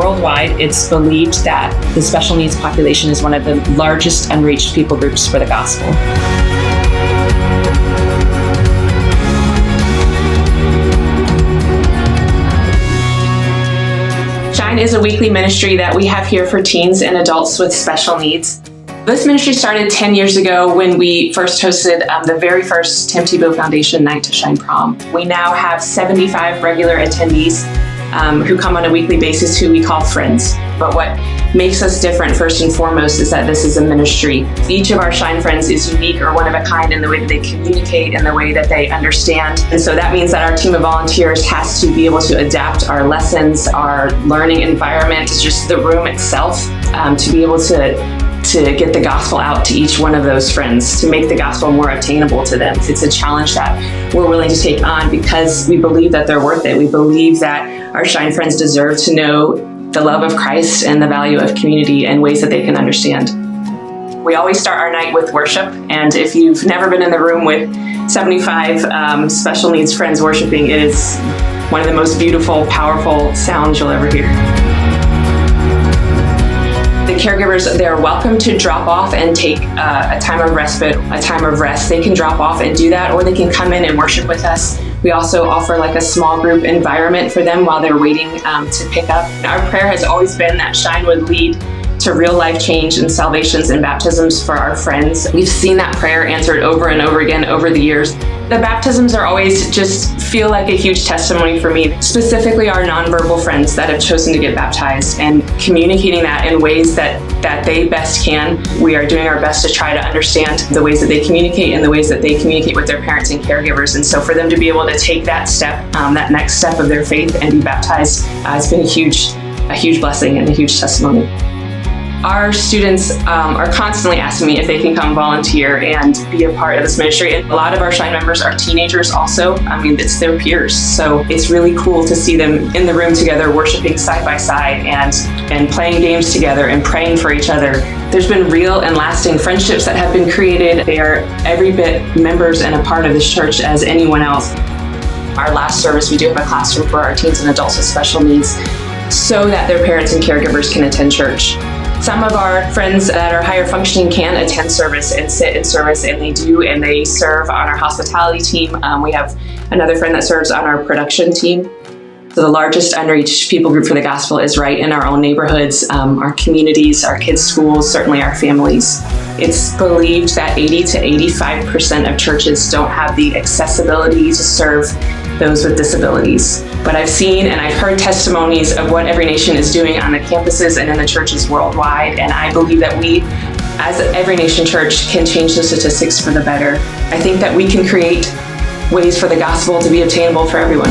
Worldwide, it's believed that the special needs population is one of the largest unreached people groups for the gospel. Shine is a weekly ministry that we have here for teens and adults with special needs. This ministry started 10 years ago when we first hosted the very first Tim Tebow Foundation Night to Shine Prom. We now have 75 regular attendees who come on a weekly basis who we call friends. But what makes us different first and foremost is that this is a ministry. Each of our Shine friends is unique or one of a kind in the way that they communicate and the way that they understand. And so that means that our team of volunteers has to be able to adapt our lessons, our learning environment, just the room itself, to be able to get the gospel out to each one of those friends, to make the gospel more obtainable to them. It's a challenge that we're willing to take on because we believe that they're worth it. We believe that our Shine friends deserve to know the love of Christ and the value of community in ways that they can understand. We always start our night with worship, and if you've never been in the room with 75 special needs friends worshiping, it is one of the most beautiful, powerful sounds you'll ever hear. The caregivers, they're welcome to drop off and take a time of respite, a time of rest. They can drop off and do that, or they can come in and worship with us. We also offer like a small group environment for them while they're waiting to pick up. Our prayer has always been that Shine would lead to real life change and salvations and baptisms for our friends. We've seen that prayer answered over and over again over the years. The baptisms are always just feel like a huge testimony for me, specifically our nonverbal friends that have chosen to get baptized and communicating that in ways that they best can. We are doing our best to try to understand the ways that they communicate and the ways that they communicate with their parents and caregivers. And so for them to be able to take that step, that next step of their faith and be baptized, has been a huge blessing and a huge testimony. Our students are constantly asking me if they can come volunteer and be a part of this ministry. And a lot of our Shine members are teenagers also. It's their peers. So it's really cool to see them in the room together, worshiping side by side and playing games together and praying for each other. There's been real and lasting friendships that have been created. They are every bit members and a part of this church as anyone else. Our last service, we do have a classroom for our teens and adults with special needs so that their parents and caregivers can attend church. Some of our friends that are higher functioning can attend service and sit in service, and they do, and they serve on our hospitality team. We have another friend that serves on our production team. So the largest unreached people group for the gospel is right in our own neighborhoods, our communities, our kids' schools, certainly our families. It's believed that 80 to 85% of churches don't have the accessibility to serve those with disabilities. But I've seen and I've heard testimonies of what Every Nation is doing on the campuses and in the churches worldwide, and I believe that we, as Every Nation Church, can change the statistics for the better. I think that we can create ways for the gospel to be obtainable for everyone.